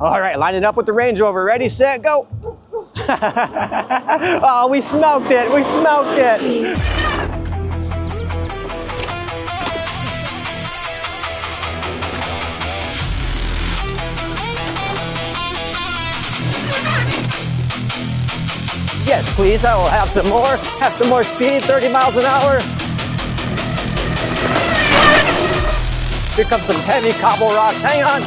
All right, line it up with the Range Rover. Ready, set, go. Oh, we smoked it. We smoked it. Yes, please, I will have some more speed, 30 miles an hour. Here comes some heavy cobble rocks, hang on.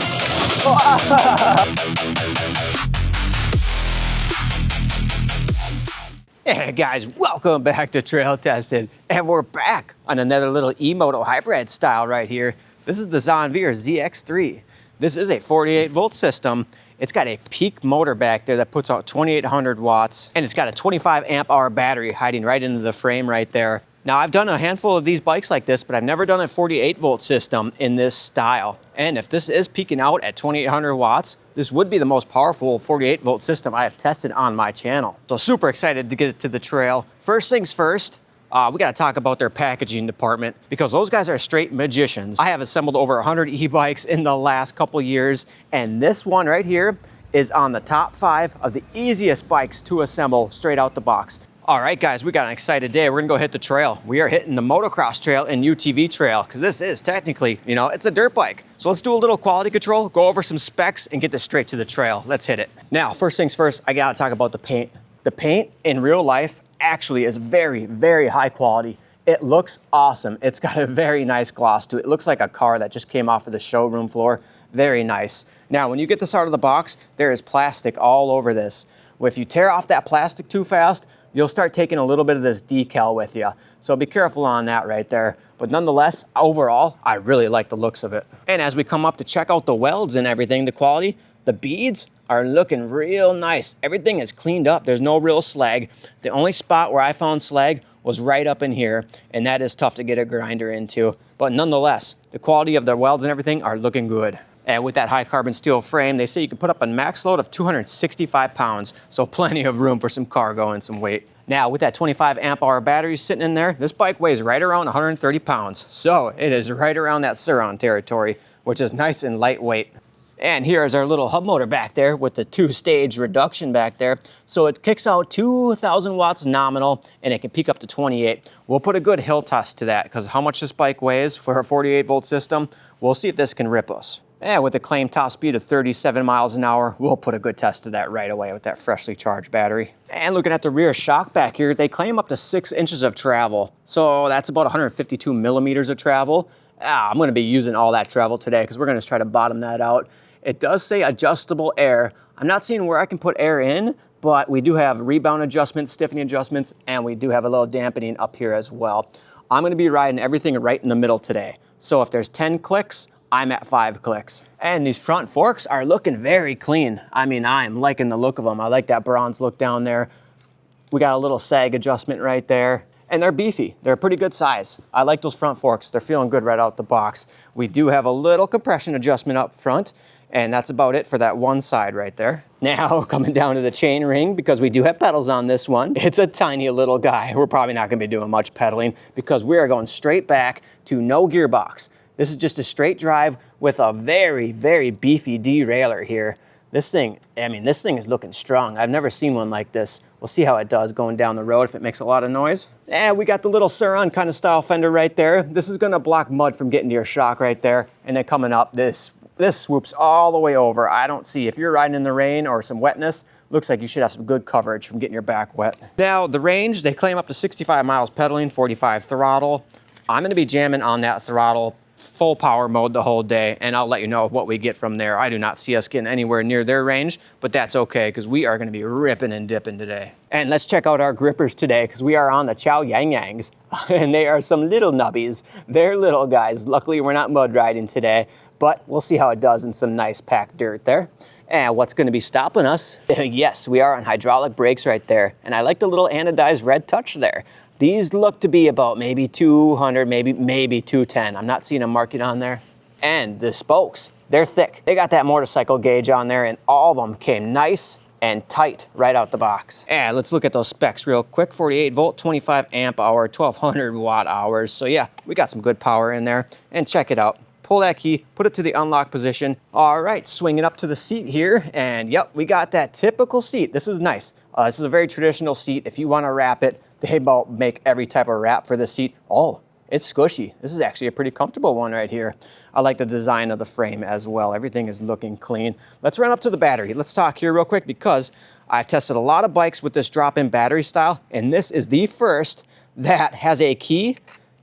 Hey guys, welcome back to Trail Tested. And we're back on another little e-moto hybrid style right here. This is the Zonveer ZX3. This is a 48 volt system. It's got a peak motor back there that puts out 2,800 watts, and it's got a 25 amp hour battery hiding right into the frame right there. Now, I've done a handful of these bikes like this, but I've never done a 48 volt system in this style. And if this is peaking out at 2,800 watts, this would be the most powerful 48 volt system I have tested on my channel. So super excited to get it to the trail. First things first, we gotta talk about their packaging department because those guys are straight magicians. I have assembled over 100 e-bikes in the last couple years, and this one right here is on the top 5 of the easiest bikes to assemble straight out the box. All right, guys, we got an excited day. We're gonna go hit the trail. We are hitting the motocross trail and UTV trail because this is technically, it's a dirt bike. So let's do a little quality control, go over some specs, and get this straight to the trail. Let's hit it. Now, first things first, I gotta talk about the paint. The paint in real life actually is very, very high quality. It looks awesome. It's got a very nice gloss to it. It looks like a car that just came off of the showroom floor. Very nice. Now, when you get this out of the box, there is plastic all over this. If you tear off that plastic too fast, you'll start taking a little bit of this decal with you. So be careful on that right there. But nonetheless, overall, I really like the looks of it. And as we come up to check out the welds and everything, the quality, the beads are looking real nice. Everything is cleaned up. There's no real slag. The only spot where I found slag was right up in here, and that is tough to get a grinder into. But nonetheless, the quality of the welds and everything are looking good. And with that high carbon steel frame, they say you can put up a max load of 265 pounds, so plenty of room for some cargo and some weight. Now, with that 25 amp hour battery sitting in there, this bike weighs right around 130 pounds. So it is right around that Sur-Ron territory, which is nice and lightweight. And here's our little hub motor back there with the 2-stage reduction back there. So it kicks out 2,000 watts nominal, and it can peak up to 28. We'll put a good hill test to that, because how much this bike weighs for a 48 volt system, we'll see if this can rip us. And with a claimed top speed of 37 miles an hour, we'll put a good test to that right away with that freshly charged battery. And looking at the rear shock back here, they claim up to 6 inches of travel. So that's about 152 millimeters of travel. I'm gonna be using all that travel today because we're gonna try to bottom that out. It does say adjustable air. I'm not seeing where I can put air in, but we do have rebound adjustments, stiffening adjustments, and we do have a little dampening up here as well. I'm gonna be riding everything right in the middle today. So if there's 10 clicks, I'm at 5 clicks. And these front forks are looking very clean. I mean, I'm liking the look of them. I like that bronze look down there. We got a little sag adjustment right there. And they're beefy. They're a pretty good size. I like those front forks. They're feeling good right out the box. We do have a little compression adjustment up front, and that's about it for that one side right there. Now, coming down to the chain ring, because we do have pedals on this one. It's a tiny little guy. We're probably not gonna be doing much pedaling because we are going straight back to no gearbox. This is just a straight drive with a very, very beefy derailleur here. This thing is looking strong. I've never seen one like this. We'll see how it does going down the road, if it makes a lot of noise. And we got the little Sur-Ron kind of style fender right there. This is gonna block mud from getting to your shock right there. And then coming up, this swoops all the way over. I don't see, if you're riding in the rain or some wetness, looks like you should have some good coverage from getting your back wet. Now, the range, they claim up to 65 miles pedaling, 45 throttle. I'm gonna be jamming on that throttle full power mode the whole day, and I'll let you know what we get from there. I do not see us getting anywhere near their range, but that's okay because we are going to be ripping and dipping today. And let's check out our grippers today because we are on the Chow Yang Yangs, and they are some little nubbies. They're little guys. Luckily, we're not mud riding today, but we'll see how it does in some nice packed dirt there. And what's going to be stopping us? Yes, we are on hydraulic brakes right there, and I like the little anodized red touch there. These look to be about maybe 200, maybe 210. I'm not seeing a marking on there. And the spokes, they're thick. They got that motorcycle gauge on there, and all of them came nice and tight right out the box. And let's look at those specs real quick. 48 volt, 25 amp hour, 1200 watt hours. So yeah, we got some good power in there. And check it out. pull that key, put it to the unlock position. All right, swing it up to the seat here, and yep, we got that typical seat. This is nice. This is a very traditional seat. If you want to wrap it, they about make every type of wrap for the seat. Oh, it's squishy. This is actually a pretty comfortable one right here. I like the design of the frame as well. Everything is looking clean. Let's run up to the battery. Let's talk here real quick because I've tested a lot of bikes with this drop-in battery style, and this is the first that has a key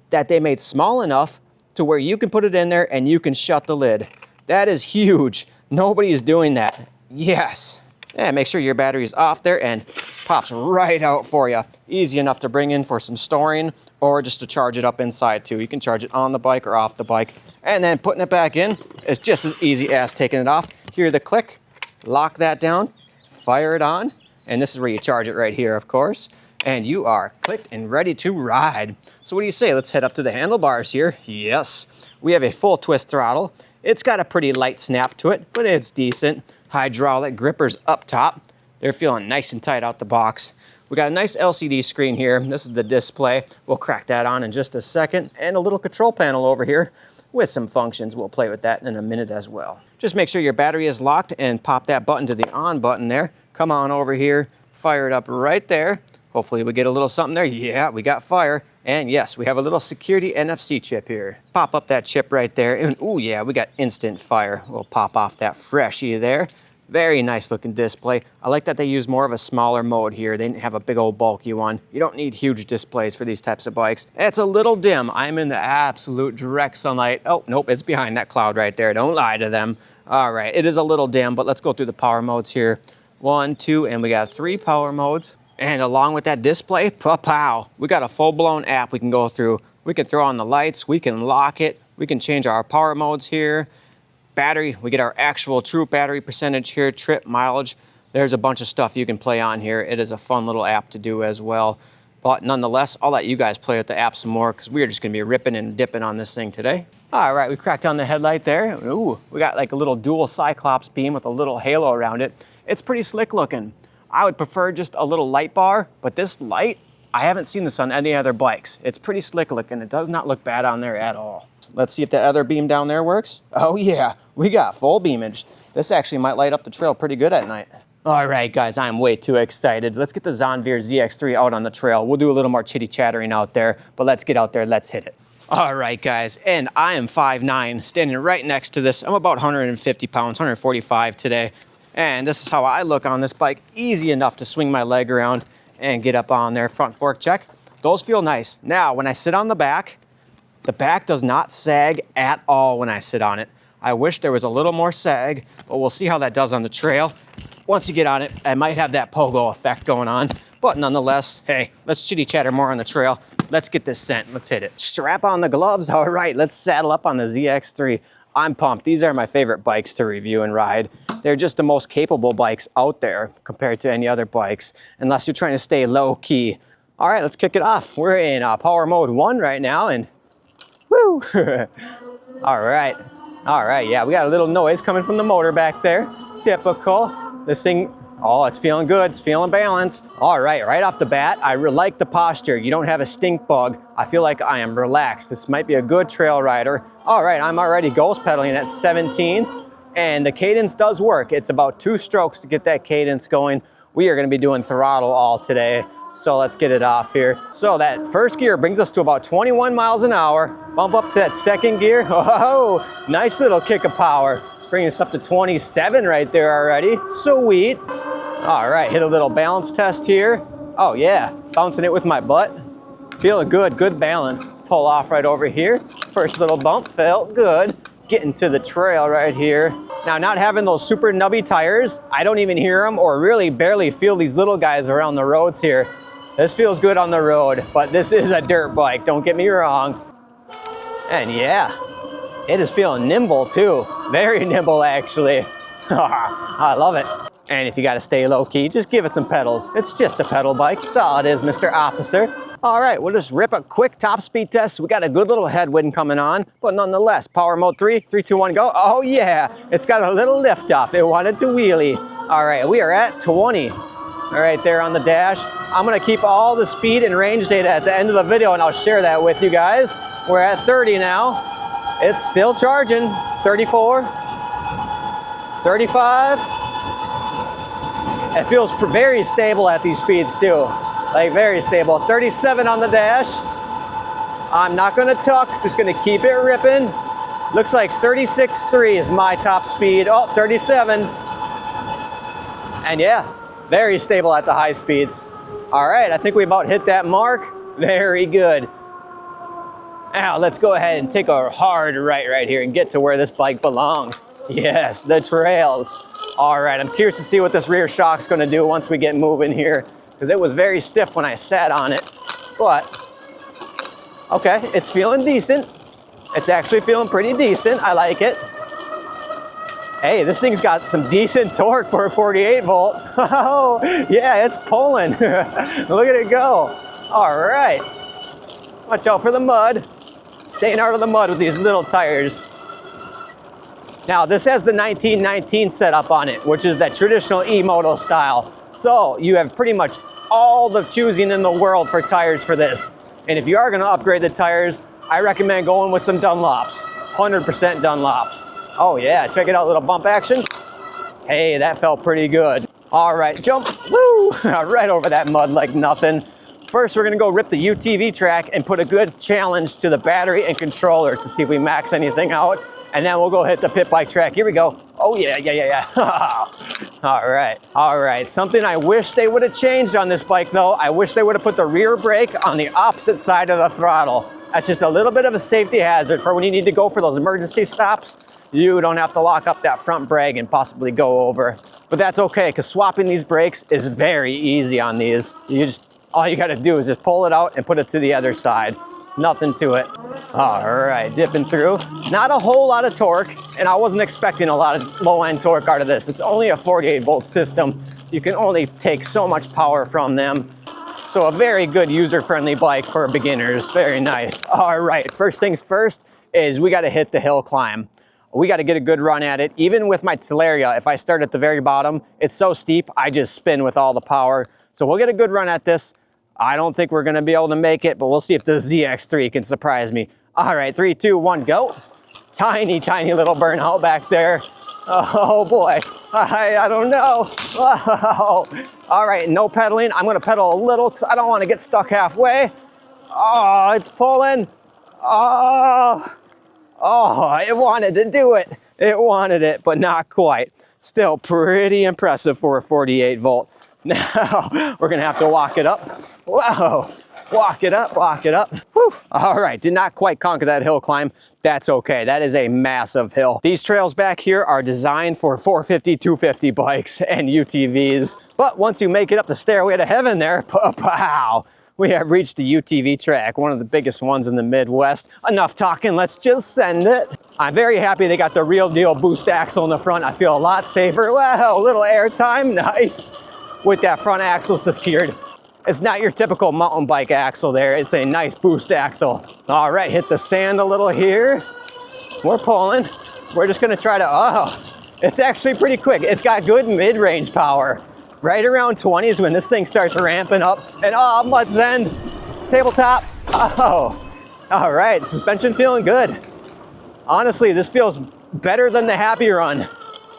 that they made small enough to where you can put it in there and you can shut the lid. That is huge. Nobody's doing that. Yes. And make sure your battery is off there and pops right out for you. Easy enough to bring in for some storing or just to charge it up inside too. You can charge it on the bike or off the bike. And then putting it back in is just as easy as taking it off. Hear the click, lock that down, fire it on. And this is where you charge it right here, of course. And you are clicked and ready to ride. So what do you say? Let's head up to the handlebars here. Yes, we have a full twist throttle. It's got a pretty light snap to it, but it's decent. Hydraulic grippers up top. They're feeling nice and tight out the box. We got a nice LCD screen here. This is the display. We'll crack that on in just a second. And a little control panel over here with some functions. We'll play with that in a minute as well. Just make sure your battery is locked and pop that button to the on button there. Come on over here, fire it up right there. Hopefully we get a little something there. Yeah, we got fire. And yes, we have a little security NFC chip here. Pop up that chip right there. And oh yeah, we got instant fire. We'll pop off that freshie there. Very nice looking display. I like that they use more of a smaller mode here. They didn't have a big old bulky one. You don't need huge displays for these types of bikes. It's a little dim. I'm in the absolute direct sunlight. Oh, nope, it's behind that cloud right there. Don't lie to them. All right, it is a little dim, but let's go through the power modes here. 1, 2, and we got 3 power modes. And along with that display, pow, we got a full-blown app we can go through. We can throw on the lights, we can lock it, we can change our power modes here. Battery, we get our actual true battery percentage here, trip, mileage. There's a bunch of stuff you can play on here. It is a fun little app to do as well. But nonetheless, I'll let you guys play with the app some more because we're just gonna be ripping and dipping on this thing today. All right, we cracked on the headlight there. Ooh, we got like a little dual Cyclops beam with a little halo around it. It's pretty slick looking. I would prefer just a little light bar, but this light, I haven't seen this on any other bikes. It's pretty slick looking. It does not look bad on there at all. Let's see if the other beam down there works. Oh yeah, we got full beamage. This actually might light up the trail pretty good at night. All right, guys, I'm way too excited. Let's get the Zonveer ZX3 out on the trail. We'll do a little more chitty chattering out there, but let's get out there, let's hit it. All right, guys, and I am 5'9", standing right next to this. I'm about 150 pounds, 145 today. And this is how I look on this bike. Easy enough to swing my leg around and get up on there. Front fork check. Those feel nice. Now, when I sit on the back does not sag at all when I sit on it. I wish there was a little more sag, but we'll see how that does on the trail. Once you get on it, I might have that pogo effect going on. But nonetheless, hey, let's chitty chatter more on the trail. Let's get this sent. Let's hit it. Strap on the gloves. All right, let's saddle up on the ZX3. I'm pumped. These are my favorite bikes to review and ride. They're just the most capable bikes out there compared to any other bikes, unless you're trying to stay low key. All right, let's kick it off. We're in power mode 1 right now, and woo! All right, yeah, we got a little noise coming from the motor back there. Typical. This thing, oh, it's feeling good. It's feeling balanced. All right, right off the bat, I like the posture. You don't have a stink bug. I feel like I am relaxed. This might be a good trail rider. All right, I'm already ghost pedaling at 17, and the cadence does work. It's about 2 strokes to get that cadence going. We are gonna be doing throttle all today, so let's get it off here. So that first gear brings us to about 21 miles an hour. Bump up to that second gear. Oh, nice little kick of power. Bringing us up to 27 right there already. Sweet. All right, hit a little balance test here. Oh yeah, bouncing it with my butt. Feeling good, good balance. Pull off right over here. First little bump, felt good. Getting to the trail right here. Now, not having those super nubby tires, I don't even hear them or really barely feel these little guys around the roads here. This feels good on the road, but this is a dirt bike, don't get me wrong. And yeah, it is feeling nimble too. Very nimble actually. I love it. And if you gotta stay low key, just give it some pedals. It's just a pedal bike. That's all it is, Mr. Officer. All right, we'll just rip a quick top speed test. We got a good little headwind coming on, but nonetheless, power mode 3, 3, 2, 1, go. Oh yeah, it's got a little lift off. It wanted to wheelie. All right, we are at 20. All right, there on the dash. I'm gonna keep all the speed and range data at the end of the video and I'll share that with you guys. We're at 30 now. It's still charging. 34, 35. It feels very stable at these speeds too. Like very stable. 37 on the dash. I'm not gonna tuck, just gonna keep it ripping. Looks like 36.3 is my top speed. Oh, 37. And yeah, very stable at the high speeds. All right, I think we about hit that mark. Very good. Now let's go ahead and take a hard right here and get to where this bike belongs. Yes, the trails. All right, I'm curious to see what this rear shock's gonna do once we get moving here, because it was very stiff when I sat on it. But, okay, it's feeling decent. It's actually feeling pretty decent. I like it. Hey, this thing's got some decent torque for a 48 volt. Oh, yeah, it's pulling. Look at it go. All right. Watch out for the mud. Staying out of the mud with these little tires. Now, this has the 1919 setup on it, which is that traditional e-moto style. So you have pretty much all the choosing in the world for tires for this. And if you are gonna upgrade the tires, I recommend going with some Dunlops, 100% Dunlops. Oh yeah, check it out, little bump action. Hey, that felt pretty good. All right, jump, woo, right over that mud like nothing. First, we're gonna go rip the UTV track and put a good challenge to the battery and controller to see if we max anything out. And then we'll go hit the pit bike track. Here we go. Oh yeah. All right. Something I wish they would have changed on this bike though. I wish they would have put the rear brake on the opposite side of the throttle. That's just a little bit of a safety hazard for when you need to go for those emergency stops. You don't have to lock up that front brake and possibly go over. But that's okay, because swapping these brakes is very easy on these. All you gotta do is just pull it out and put it to the other side. Nothing to it. All right, dipping through. Not a whole lot of torque, and I wasn't expecting a lot of low-end torque out of this. It's only a 48 volt system. You can only take so much power from them. So a very good user-friendly bike for beginners. Very nice. All right, first things first is we gotta hit the hill climb. We gotta get a good run at it. Even with my Teleria, if I start at the very bottom, it's so steep, I just spin with all the power. So we'll get a good run at this. I don't think we're gonna be able to make it, but we'll see if the ZX3 can surprise me. All right, 3, 2, 1, go. Tiny little burnout back there. Oh boy, I don't know. Oh. All right, no pedaling. I'm gonna pedal a little because I don't wanna get stuck halfway. Oh, it's pulling. Oh, it wanted to do it. It wanted it, but not quite. Still pretty impressive for a 48 volt. Now, we're gonna have to walk it up. Whoa, walk it up. Whew. All right, did not quite conquer that hill climb. That's okay, that is a massive hill. These trails back here are designed for 450, 250 bikes and UTVs. But once you make it up the stairway to heaven there, pow, we have reached the UTV track, one of the biggest ones in the Midwest. Enough talking, let's just send it. I'm very happy they got the real deal boost axle in the front. I feel a lot safer. Wow, a little air time, nice. With that front axle secured. It's not your typical mountain bike axle there. It's a nice boost axle. All right, hit the sand a little here. We're pulling. We're just gonna try to, it's actually pretty quick. It's got good mid-range power. Right around 20 is when this thing starts ramping up. And mud's end, tabletop. Oh, all right, suspension feeling good. Honestly, this feels better than the Happy Run.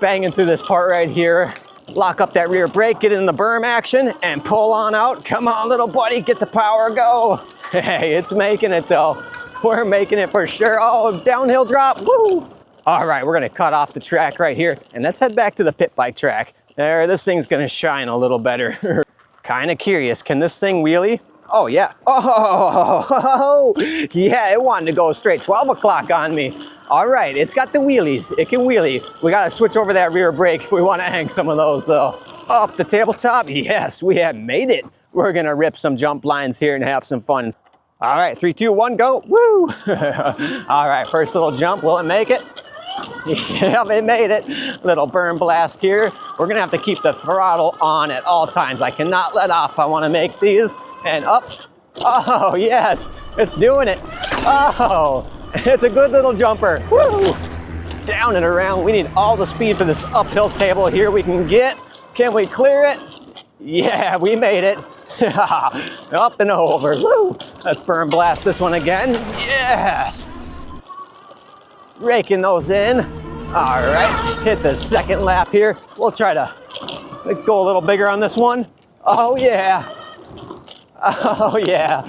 Banging through this part right here. Lock up that rear brake, get in the berm action, and pull on out. Come on, little buddy, get the power, go. Hey, it's making it though. We're making it for sure. Oh, downhill drop, woo. All right, we're gonna cut off the track right here, and let's head back to the pit bike track. There, this thing's gonna shine a little better. Kinda curious, can this thing wheelie? Oh yeah, oh yeah, it wanted to go straight 12 o'clock on me. All right, it's got the wheelies, it can wheelie. We gotta switch over that rear brake if we wanna hang some of those though. Up the tabletop, yes, we have made it. We're gonna rip some jump lines here and have some fun. All right, 3, 2, 1, go, woo! All right, first little jump, will it make it? Yep, it made it. Little burn blast here. We're gonna have to keep the throttle on at all times. I cannot let off if I wanna make these. And up. Oh, yes, it's doing it. Oh, it's a good little jumper. Woo! Down and around. We need all the speed for this uphill table here we can get. Can we clear it? Yeah, we made it. Up and over. Woo! Let's burn blast this one again. Yes. raking those in. All right, hit the second lap here. We'll try to go a little bigger on this one. Oh yeah. Oh yeah.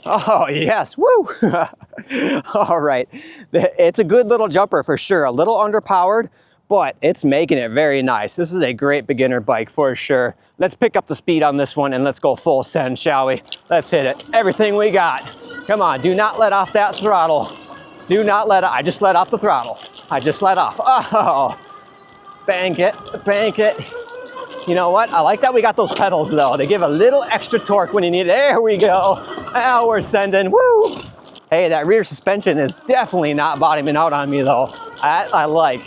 Oh yes, woo. All right, it's a good little jumper for sure. A little underpowered, but it's making it very nice. This is a great beginner bike for sure. Let's pick up the speed on this one and let's go full send, shall we? Let's hit it, everything we got. Come on, do not let off that throttle. Do not let, I just let off the throttle. I just let off, oh. Bank it, bank it. You know what? I like that we got those pedals though. They give a little extra torque when you need it. There we go. Now we're sending, woo. Hey, that rear suspension is definitely not bottoming out on me though. I like.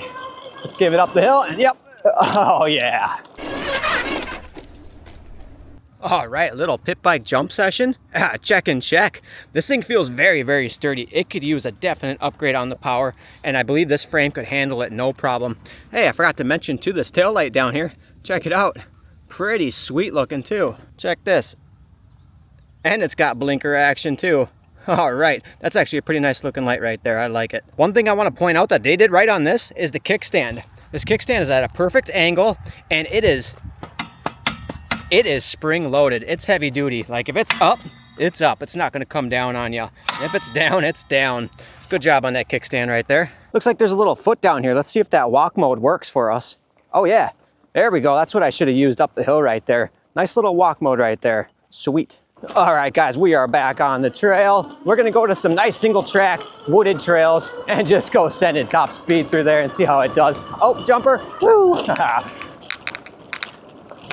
Let's give it up the hill and yep. Oh yeah. All right, a little pit bike jump session. Check and check. This thing feels very, very sturdy. It could use a definite upgrade on the power, and I believe this frame could handle it no problem. Hey, I forgot to mention too, this tail light down here. Check it out. Pretty sweet looking too. Check this. And it's got blinker action too. All right, that's actually a pretty nice looking light right there. I like it. One thing I want to point out that they did right on this is the kickstand. This kickstand is at a perfect angle, and it is spring loaded. It's heavy duty. Like if it's up, it's up. It's not going to come down on you. If it's down, it's down. Good job on that kickstand right there. Looks like there's a little foot down here. Let's see if that walk mode works for us. Oh yeah, there we go. That's what I should have used up the hill right there. Nice little walk mode right there. Sweet. All right, guys, we are back on the trail. We're gonna go to some nice single track wooded trails and just go sending top speed through there and see how it does. Oh, jumper, woo.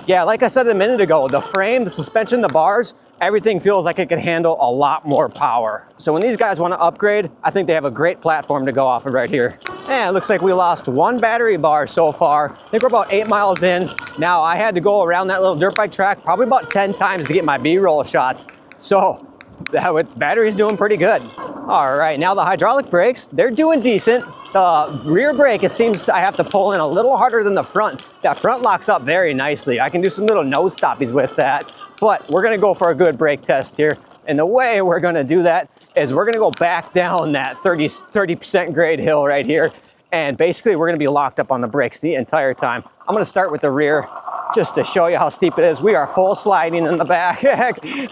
Yeah, like I said a minute ago, the frame, the suspension, the bars, everything feels like it can handle a lot more power. So when these guys want to upgrade, I think they have a great platform to go off of right here. And it looks like we lost one battery bar so far. I think we're about 8 miles in. Now I had to go around that little dirt bike track probably about 10 times to get my B-roll shots. So that battery's doing pretty good. All right, now the hydraulic brakes, they're doing decent. The rear brake, it seems I have to pull in a little harder than the front. That front locks up very nicely. I can do some little nose stoppies with that, but we're gonna go for a good brake test here. And the way we're gonna do that is we're gonna go back down that 30% grade hill right here. And basically we're gonna be locked up on the brakes the entire time. I'm gonna start with the rear just to show you how steep it is. We are full sliding in the back.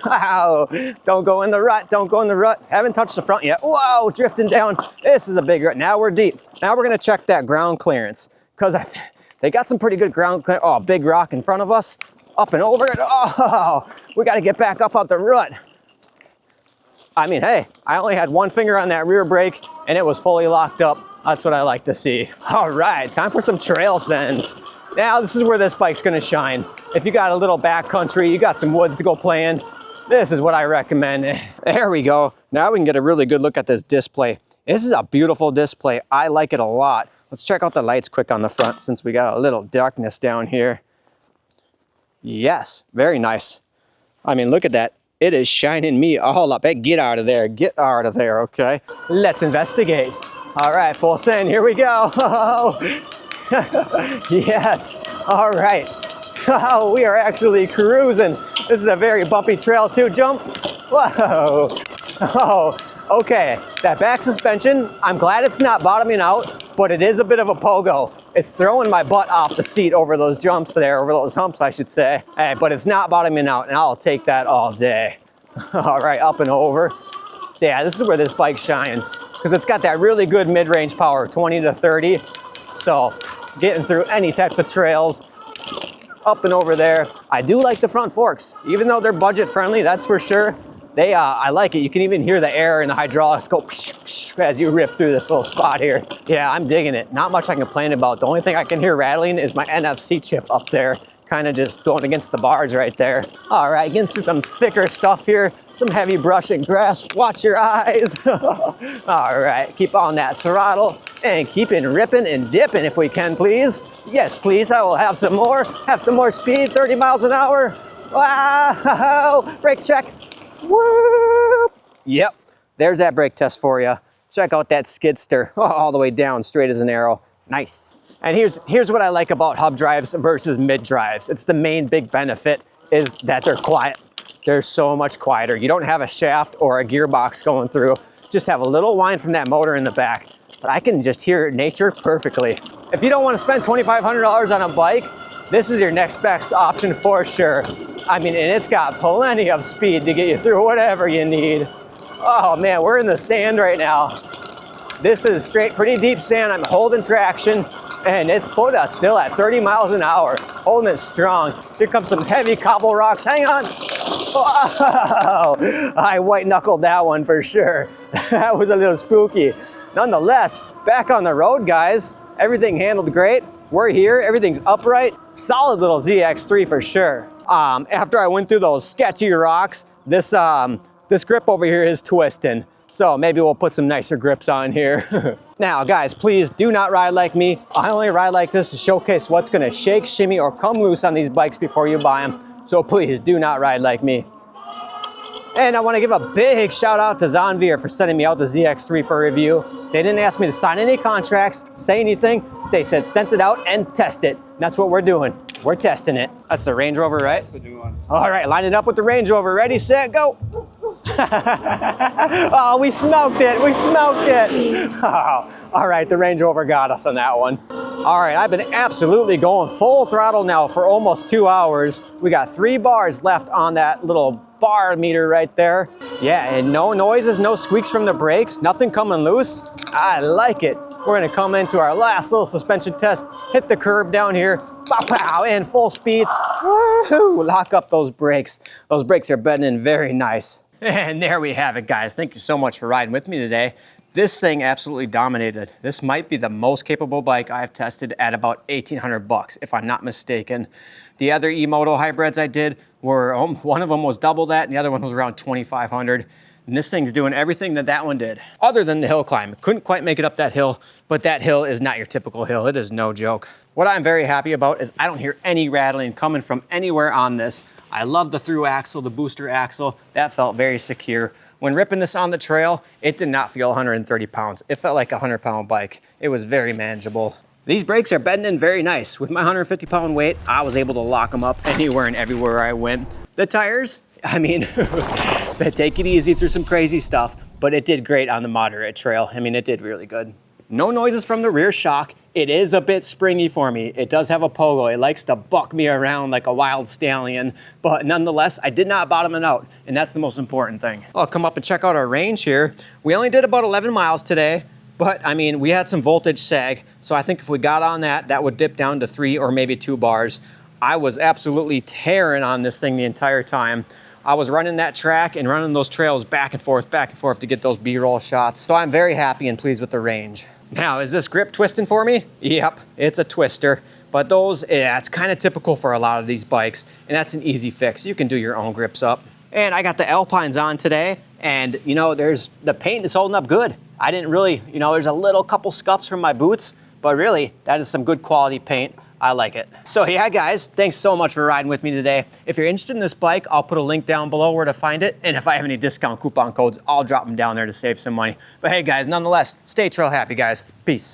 Wow, don't go in the rut, don't go in the rut. Haven't touched the front yet. Whoa, drifting down. This is a big rut. Now we're deep. Now we're gonna check that ground clearance because they got some pretty good ground clearance. Oh, big rock in front of us. Up and over it. Oh, we gotta get back up out the rut. I mean, hey, I only had one finger on that rear brake and it was fully locked up. That's what I like to see. All right, time for some trail sends. Now this is where this bike's gonna shine. If you got a little back country, you got some woods to go play in, this is what I recommend. There we go. Now we can get a really good look at this display. This is a beautiful display. I like it a lot. Let's check out the lights quick on the front since we got a little darkness down here. Yes, very nice. I mean, look at that. It is shining me all up. Hey, get out of there, okay? Let's investigate. All right, full send, here we go. Yes, all right. Oh, we are actually cruising. This is a very bumpy trail too, jump. Whoa, oh, okay. That back suspension, I'm glad it's not bottoming out, but it is a bit of a pogo. It's throwing my butt off the seat over those jumps there, over those humps, I should say. Hey, but it's not bottoming out, and I'll take that all day. All right, up and over. So yeah, this is where this bike shines, because it's got that really good mid-range power, 20 to 30. So getting through any types of trails, up and over there. I do like the front forks, even though they're budget friendly, that's for sure. They, I like it. You can even hear the air in the hydraulics go psh, psh, as you rip through this little spot here. Yeah, I'm digging it. Not much I can complain about. The only thing I can hear rattling is my NFC chip up there, kind of just going against the bars right there. All right, getting through some thicker stuff here. Some heavy brush and grass. Watch your eyes. All right, keep on that throttle and keeping ripping and dipping if we can, please. Yes, please, I will have some more. Have some more speed, 30 miles an hour. Wow, brake check. Whoop. Yep, there's that brake test for you. Check out that skidster, all the way down, straight as an arrow. Nice. And here's what I like about hub drives versus mid drives. It's the main big benefit is that they're quiet. They're so much quieter. You don't have a shaft or a gearbox going through. Just have a little whine from that motor in the back. but I can just hear nature perfectly. If you don't want to spend $2,500 on a bike, this is your next best option for sure. I mean, and it's got plenty of speed to get you through whatever you need. Oh man, we're in the sand right now. This is straight, pretty deep sand. I'm holding traction, and it's put us still at 30 miles an hour, holding it strong. Here comes some heavy cobble rocks. Hang on. Whoa! I white knuckled that one for sure. That was a little spooky. Nonetheless, back on the road, guys. Everything handled great. We're here, everything's upright. Solid little ZX3 for sure. After I went through those sketchy rocks, this grip over here is twisting. So maybe we'll put some nicer grips on here. Now guys, please do not ride like me. I only ride like this to showcase what's gonna shake, shimmy, or come loose on these bikes before you buy them. So please do not ride like me. And I want to give a big shout out to Zonveer for sending me out the ZX3 for review. They didn't ask me to sign any contracts, say anything. They said send it out and test it. And that's what we're doing. We're testing it. That's the Range Rover, right? That's the new one. All right, line it up with the Range Rover. Ready, set, go. Oh, we smoked it. We smoked it. Oh, all right, the Range Rover got us on that one. All right, I've been absolutely going full throttle now for almost 2 hours. We got 3 bars left on that little bar meter right there. Yeah, and no noises, no squeaks from the brakes, nothing coming loose. I like it. We're gonna come into our last little suspension test, hit the curb down here, pow, pow, and full speed. Woo-hoo, lock up those brakes. Those brakes are bedding in very nice. And there we have it, guys. Thank you so much for riding with me today. This thing absolutely dominated. This might be the most capable bike I've tested at about 1,800 bucks, if I'm not mistaken. The other e-moto hybrids I did were, one of them was double that, and the other one was around 2,500. And this thing's doing everything that that one did, other than the hill climb. Couldn't quite make it up that hill, but that hill is not your typical hill. It is no joke. What I'm very happy about is I don't hear any rattling coming from anywhere on this. I love the through axle, the booster axle. That felt very secure. When ripping this on the trail, it did not feel 130 pounds. It felt like a 100-pound bike. It was very manageable. These brakes are bedding in very nice. With my 150-pound weight, I was able to lock them up anywhere and everywhere I went. The tires, I mean, they take it easy through some crazy stuff, but it did great on the moderate trail. I mean, it did really good. No noises from the rear shock. It is a bit springy for me. It does have a pogo. It likes to buck me around like a wild stallion, but nonetheless, I did not bottom it out, and that's the most important thing. I'll come up and check out our range here. We only did about 11 miles today, but I mean, we had some voltage sag, so I think if we got on that, that would dip down to 3 or maybe 2 bars. I was absolutely tearing on this thing the entire time. I was running that track and running those trails back and forth to get those B-roll shots. So I'm very happy and pleased with the range. Now, is this grip twisting for me? Yep, it's a twister. But those, yeah, it's kind of typical for a lot of these bikes, and that's an easy fix. You can do your own grips up. And I got the Alpines on today, and you know, the paint is holding up good. I didn't really, you know, there's a little couple scuffs from my boots, but really, that is some good quality paint. I like it. So yeah, guys, thanks so much for riding with me today. If you're interested in this bike, I'll put a link down below where to find it. And if I have any discount coupon codes, I'll drop them down there to save some money. But hey guys, nonetheless, stay trail happy, guys. Peace.